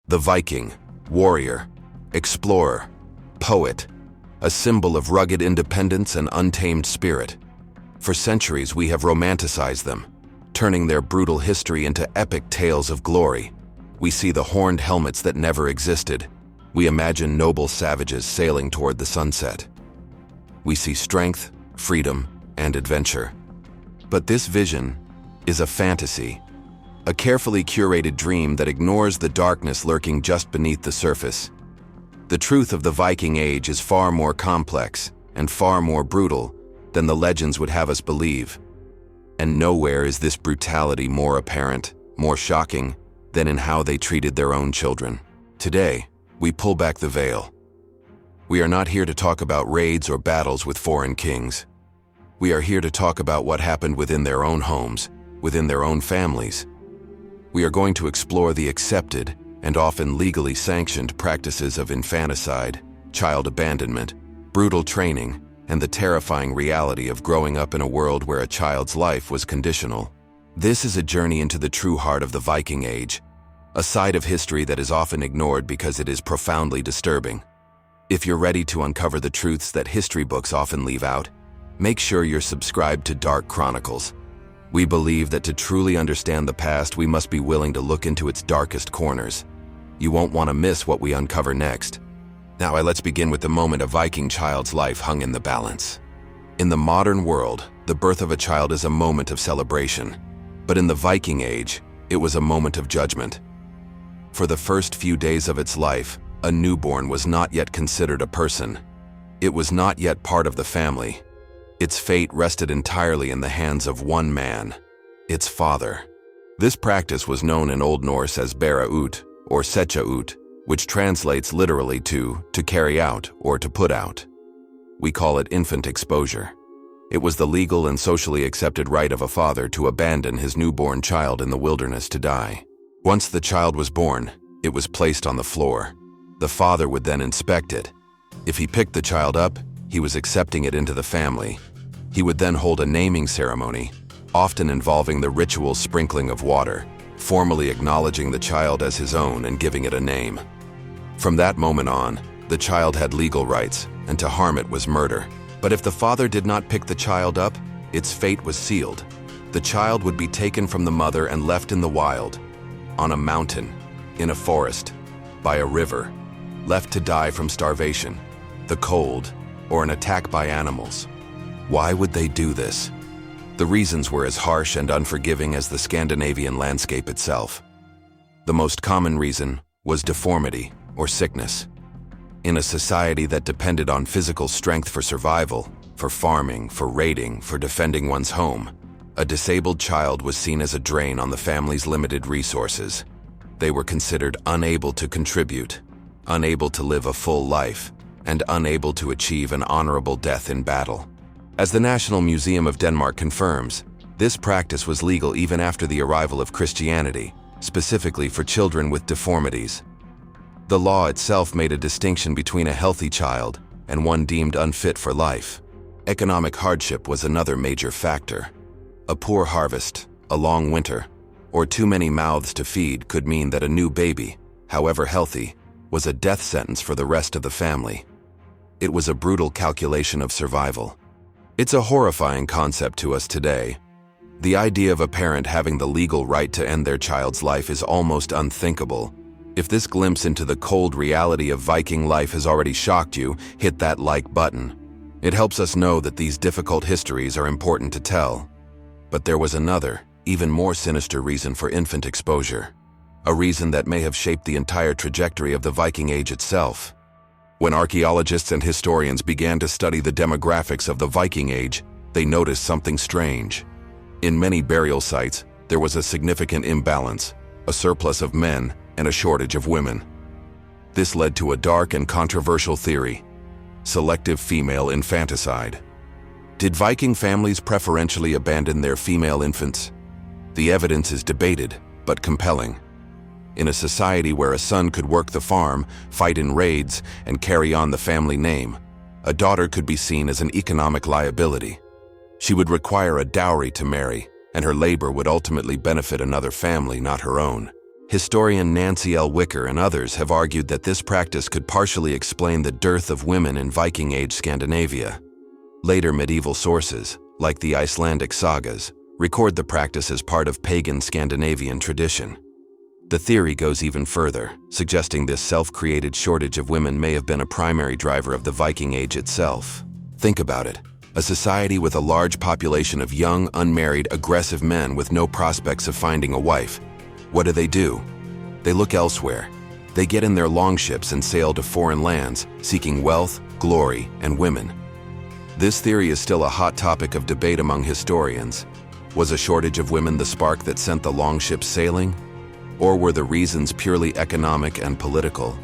The Viking, warrior, explorer, poet, a symbol of rugged independence and untamed spirit. For centuries we have romanticized them, turning their brutal history into epic tales of glory. We see the horned helmets that never existed. We imagine noble savages sailing toward the sunset. We see strength, freedom, and adventure. But this vision is a fantasy, a carefully curated dream that ignores the darkness lurking just beneath the surface. The truth of the Viking Age is far more complex and far more brutal than the legends would have us believe. And nowhere is this brutality more apparent, more shocking, than in how they treated their own children. Today, we pull back the veil. We are not here to talk about raids or battles with foreign kings. We are here to talk about what happened within their own homes, within their own families. We are going to explore the accepted and often legally sanctioned practices of infanticide, child abandonment, brutal training, and the terrifying reality of growing up in a world where a child's life was conditional. This is a journey into the true heart of the Viking Age, a side of history that is often ignored because it is profoundly disturbing. If you're ready to uncover the truths that history books often leave out, make sure you're subscribed to Dark Chronicles. We believe that to truly understand the past, we must be willing to look into its darkest corners. You won't want to miss what we uncover next. Now, let's begin with the moment a Viking child's life hung in the balance. In the modern world, the birth of a child is a moment of celebration. But in the Viking Age, it was a moment of judgment. For the first few days of its life, a newborn was not yet considered a person. It was not yet part of the family. Its fate rested entirely in the hands of one man, its father. This practice was known in Old Norse as bera ut, or setja ut, which translates literally to carry out or to put out. We call it infant exposure. It was the legal and socially accepted right of a father to abandon his newborn child in the wilderness to die. Once the child was born, it was placed on the floor. The father would then inspect it. If he picked the child up, he was accepting it into the family. He would then hold a naming ceremony, often involving the ritual sprinkling of water, formally acknowledging the child as his own and giving it a name. From that moment on, the child had legal rights, and to harm it was murder. But if the father did not pick the child up, its fate was sealed. The child would be taken from the mother and left in the wild, on a mountain, in a forest, by a river, left to die from starvation, the cold, or an attack by animals. Why would they do this? The reasons were as harsh and unforgiving as the Scandinavian landscape itself. The most common reason was deformity or sickness. In a society that depended on physical strength for survival, for farming, for raiding, for defending one's home, a disabled child was seen as a drain on the family's limited resources. They were considered unable to contribute, unable to live a full life, and unable to achieve an honorable death in battle. As the National Museum of Denmark confirms, this practice was legal even after the arrival of Christianity, specifically for children with deformities. The law itself made a distinction between a healthy child and one deemed unfit for life. Economic hardship was another major factor. A poor harvest, a long winter, or too many mouths to feed could mean that a new baby, however healthy, was a death sentence for the rest of the family. It was a brutal calculation of survival. It's a horrifying concept to us today. The idea of a parent having the legal right to end their child's life is almost unthinkable. If this glimpse into the cold reality of Viking life has already shocked you, hit that like button. It helps us know that these difficult histories are important to tell. But there was another, even more sinister reason for infant exposure. A reason that may have shaped the entire trajectory of the Viking Age itself. When archaeologists and historians began to study the demographics of the Viking Age, they noticed something strange. In many burial sites, there was a significant imbalance, a surplus of men and a shortage of women. This led to a dark and controversial theory: selective female infanticide. Did Viking families preferentially abandon their female infants? The evidence is debated, but compelling. In a society where a son could work the farm, fight in raids, and carry on the family name, a daughter could be seen as an economic liability. She would require a dowry to marry, and her labor would ultimately benefit another family, not her own. Historian Nancy L. Wicker and others have argued that this practice could partially explain the dearth of women in Viking Age Scandinavia. Later medieval sources, like the Icelandic sagas, record the practice as part of pagan Scandinavian tradition. The theory goes even further, suggesting this self-created shortage of women may have been a primary driver of the Viking Age itself. Think about it. A society with a large population of young, unmarried, aggressive men with no prospects of finding a wife. What do? They look elsewhere. They get in their longships and sail to foreign lands, seeking wealth, glory, and women. This theory is still a hot topic of debate among historians. Was a shortage of women the spark that sent the longships sailing? Or were the reasons purely economic and political?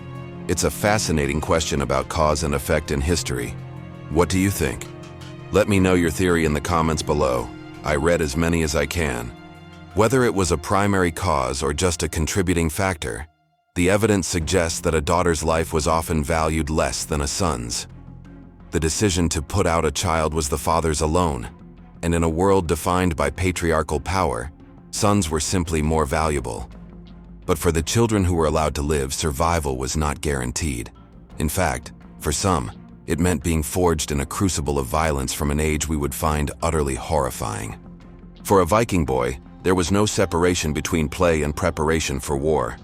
It's a fascinating question about cause and effect in history. What do you think? Let me know your theory in the comments below. I read as many as I can. Whether it was a primary cause or just a contributing factor, the evidence suggests that a daughter's life was often valued less than a son's. The decision to put out a child was the father's alone, and in a world defined by patriarchal power, sons were simply more valuable. But for the children who were allowed to live, survival was not guaranteed. In fact, for some, it meant being forged in a crucible of violence from an age we would find utterly horrifying. For a Viking boy, there was no separation between play and preparation for war.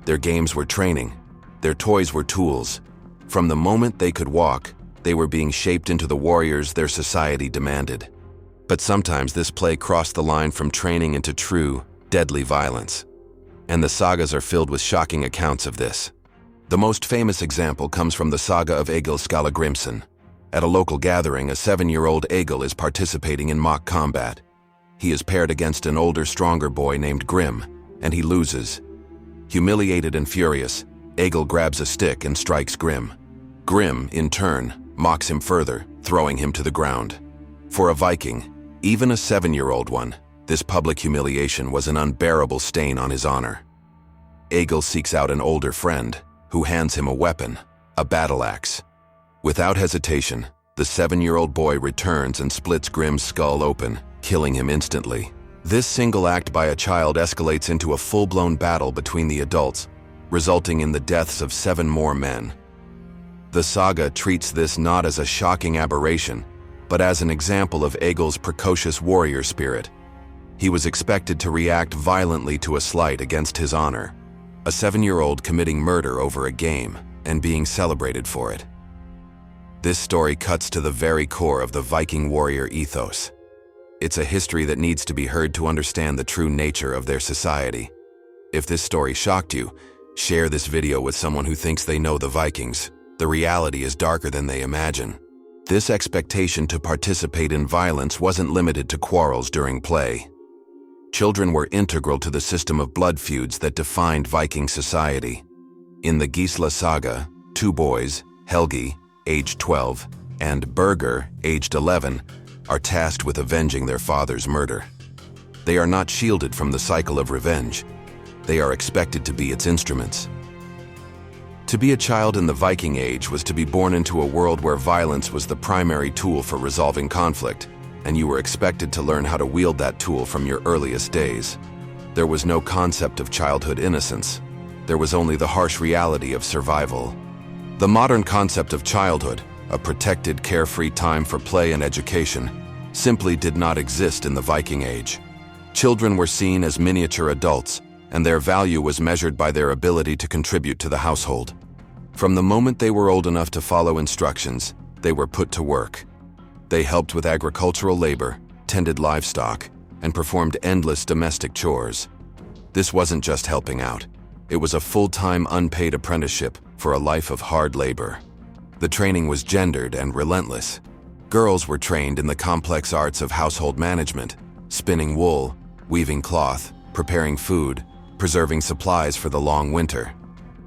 Their games were training. Their toys were tools. From the moment they could walk, they were being shaped into the warriors their society demanded. But sometimes this play crossed the line from training into true, deadly violence. And the sagas are filled with shocking accounts of this. The most famous example comes from the saga of Egil Skallagrimsson. At a local gathering, a 7-year-old Egil is participating in mock combat. He is paired against an older, stronger boy named Grim, and he loses. Humiliated and furious, Egil grabs a stick and strikes Grim. Grim, in turn, mocks him further, throwing him to the ground. For a Viking, even a 7-year-old one, this public humiliation was an unbearable stain on his honor. Egil seeks out an older friend, who hands him a weapon, a battle axe. Without hesitation, the 7-year-old boy returns and splits Grim's skull open, killing him instantly. This single act by a child escalates into a full-blown battle between the adults, resulting in the deaths of 7 more men. The saga treats this not as a shocking aberration, but as an example of Egil's precocious warrior spirit. He was expected to react violently to a slight against his honor, a 7-year-old committing murder over a game and being celebrated for it. This story cuts to the very core of the Viking warrior ethos. It's a history that needs to be heard to understand the true nature of their society. If this story shocked you, share this video with someone who thinks they know the Vikings. The reality is darker than they imagine. This expectation to participate in violence wasn't limited to quarrels during play. Children were integral to the system of blood feuds that defined Viking society. In the Gisla saga, 2 boys, Helgi, aged 12, and Birger, aged 11, are tasked with avenging their father's murder. They are not shielded from the cycle of revenge. They are expected to be its instruments. To be a child in the Viking Age was to be born into a world where violence was the primary tool for resolving conflict, and you were expected to learn how to wield that tool from your earliest days. There was no concept of childhood innocence. There was only the harsh reality of survival. The modern concept of childhood, a protected, carefree time for play and education, simply did not exist in the Viking Age. Children were seen as miniature adults, and their value was measured by their ability to contribute to the household. From the moment they were old enough to follow instructions, they were put to work. They helped with agricultural labor, tended livestock, and performed endless domestic chores. This wasn't just helping out. It was a full-time unpaid apprenticeship for a life of hard labor. The training was gendered and relentless. Girls were trained in the complex arts of household management, spinning wool, weaving cloth, preparing food, preserving supplies for the long winter.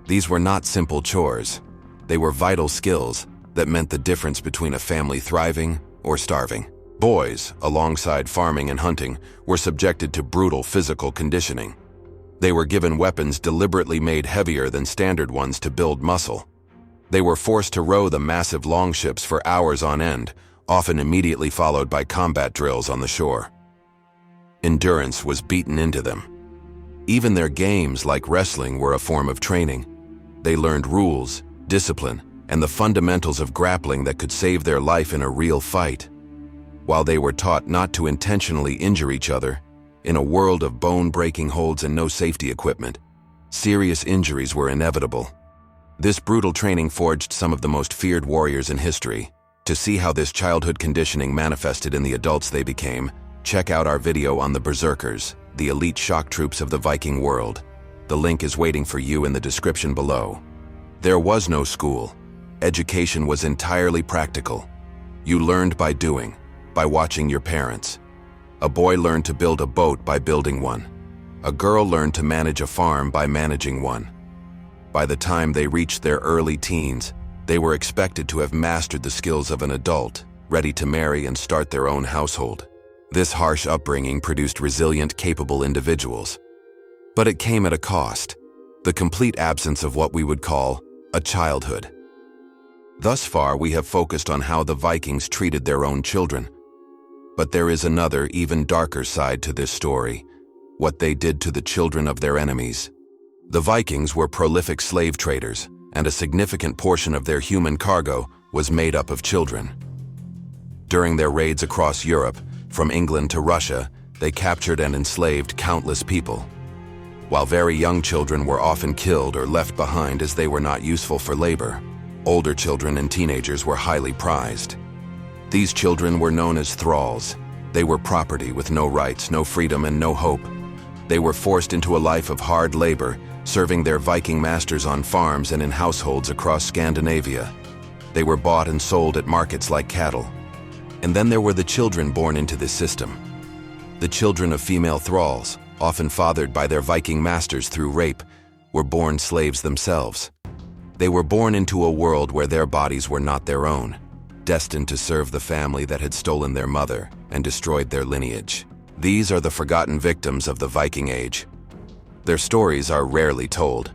These were not simple chores. They were vital skills that meant the difference between a family thriving or starving. Boys, alongside farming and hunting, were subjected to brutal physical conditioning. They were given weapons deliberately made heavier than standard ones to build muscle. They were forced to row the massive longships for hours on end, often immediately followed by combat drills on the shore. Endurance was beaten into them. Even their games, like wrestling, were a form of training. They learned rules, discipline, and the fundamentals of grappling that could save their life in a real fight. While they were taught not to intentionally injure each other, in a world of bone-breaking holds and no safety equipment, serious injuries were inevitable. This brutal training forged some of the most feared warriors in history. To see how this childhood conditioning manifested in the adults they became, check out our video on the Berserkers, the elite shock troops of the Viking world. The link is waiting for you in the description below. There was no school. Education was entirely practical. You learned by doing, by watching your parents. A boy learned to build a boat by building one. A girl learned to manage a farm by managing one. By the time they reached their early teens, they were expected to have mastered the skills of an adult, ready to marry and start their own household. This harsh upbringing produced resilient, capable individuals. But it came at a cost: the complete absence of what we would call a childhood. Thus far, we have focused on how the Vikings treated their own children. But there is another, even darker side to this story: what they did to the children of their enemies. The Vikings were prolific slave traders, and a significant portion of their human cargo was made up of children. During their raids across Europe, from England to Russia, they captured and enslaved countless people. While very young children were often killed or left behind as they were not useful for labor, older children and teenagers were highly prized. These children were known as thralls. They were property with no rights, no freedom, and no hope. They were forced into a life of hard labor, serving their Viking masters on farms and in households across Scandinavia. They were bought and sold at markets like cattle. And then there were the children born into this system. The children of female thralls, often fathered by their Viking masters through rape, were born slaves themselves. They were born into a world where their bodies were not their own, destined to serve the family that had stolen their mother and destroyed their lineage. These are the forgotten victims of the Viking Age. Their stories are rarely told.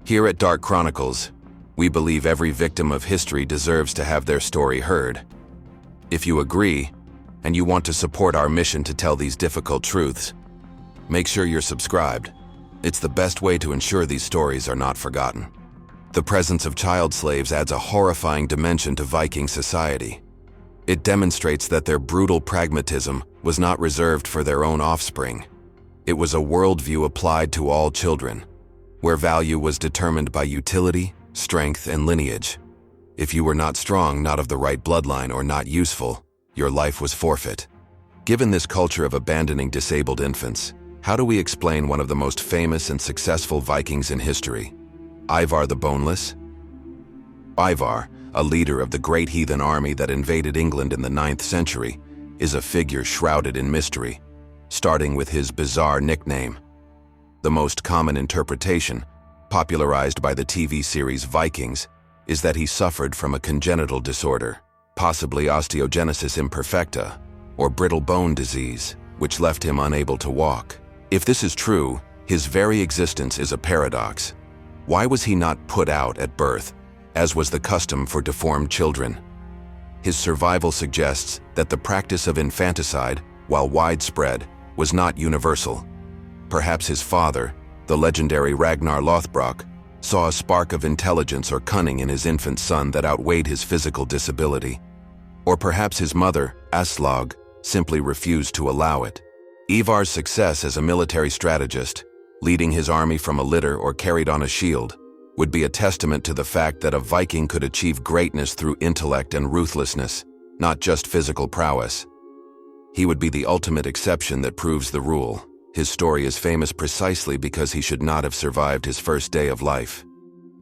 Here at Dark Chronicles, we believe every victim of history deserves to have their story heard. If you agree, and you want to support our mission to tell these difficult truths, make sure you're subscribed. It's the best way to ensure these stories are not forgotten. The presence of child slaves adds a horrifying dimension to Viking society. It demonstrates that their brutal pragmatism was not reserved for their own offspring. It was a worldview applied to all children, where value was determined by utility, strength, and lineage. If you were not strong, not of the right bloodline, or not useful, your life was forfeit. Given this culture of abandoning disabled infants, how do we explain one of the most famous and successful Vikings in history, Ivar the Boneless? Ivar, a leader of the great heathen army that invaded England in the 9th century, is a figure shrouded in mystery, starting with his bizarre nickname. The most common interpretation, popularized by the TV series Vikings, is that he suffered from a congenital disorder, possibly osteogenesis imperfecta, or brittle bone disease, which left him unable to walk. If this is true, his very existence is a paradox. Why was he not put out at birth, as was the custom for deformed children? His survival suggests that the practice of infanticide, while widespread, was not universal. Perhaps his father, the legendary Ragnar Lothbrok, saw a spark of intelligence or cunning in his infant son that outweighed his physical disability. Or perhaps his mother, Aslog, simply refused to allow it. Ivar's success as a military strategist, leading his army from a litter or carried on a shield, would be a testament to the fact that a Viking could achieve greatness through intellect and ruthlessness, not just physical prowess. He would be the ultimate exception that proves the rule. His story is famous precisely because he should not have survived his first day of life.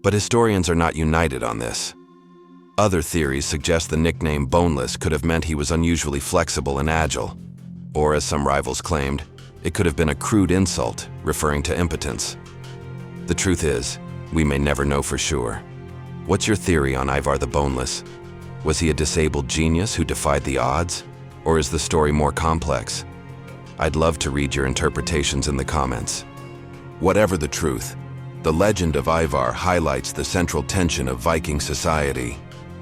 But historians are not united on this. Other theories suggest the nickname Boneless could have meant he was unusually flexible and agile. Or, as some rivals claimed, it could have been a crude insult, referring to impotence. The truth is, we may never know for sure. What's your theory on Ivar the Boneless? Was he a disabled genius who defied the odds? Or is the story more complex? I'd love to read your interpretations in the comments. Whatever the truth, the legend of Ivar highlights the central tension of Viking society,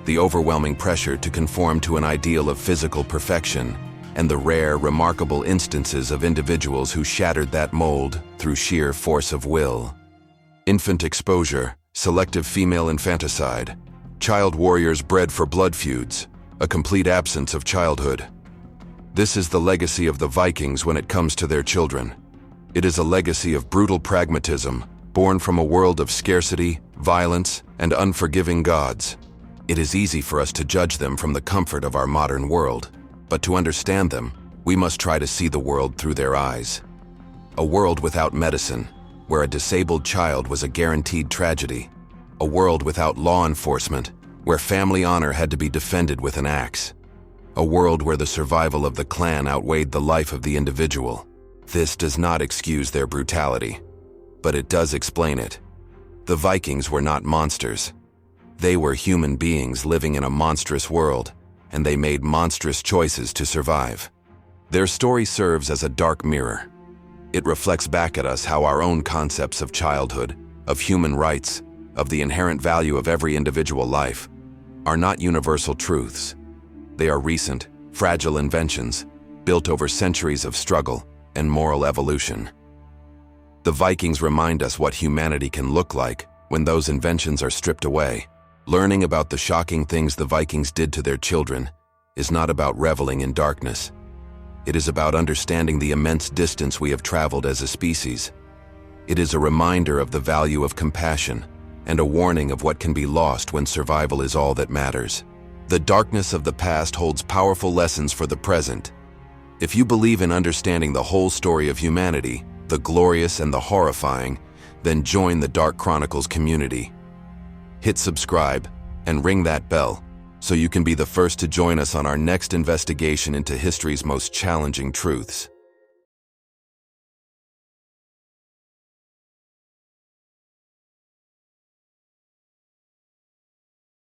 the overwhelming pressure to conform to an ideal of physical perfection, and the rare, remarkable instances of individuals who shattered that mold through sheer force of will. Infant exposure, selective female infanticide, child warriors bred for blood feuds, a complete absence of childhood. This is the legacy of the Vikings when it comes to their children. It is a legacy of brutal pragmatism, born from a world of scarcity, violence, and unforgiving gods. It is easy for us to judge them from the comfort of our modern world, but to understand them, we must try to see the world through their eyes. A world without medicine, where a disabled child was a guaranteed tragedy. A world without law enforcement, where family honor had to be defended with an axe. A world where the survival of the clan outweighed the life of the individual. This does not excuse their brutality, but it does explain it. The Vikings were not monsters. They were human beings living in a monstrous world, and they made monstrous choices to survive. Their story serves as a dark mirror. It reflects back at us how our own concepts of childhood, of human rights, of the inherent value of every individual life, are not universal truths. They are recent, fragile inventions, built over centuries of struggle and moral evolution. The Vikings remind us what humanity can look like when those inventions are stripped away. Learning about the shocking things the Vikings did to their children is not about reveling in darkness. It is about understanding the immense distance we have traveled as a species. It is a reminder of the value of compassion and a warning of what can be lost when survival is all that matters. The darkness of the past holds powerful lessons for the present. If you believe in understanding the whole story of humanity, the glorious and the horrifying, then join the Dark Chronicles community. Hit subscribe and ring that bell so you can be the first to join us on our next investigation into history's most challenging truths.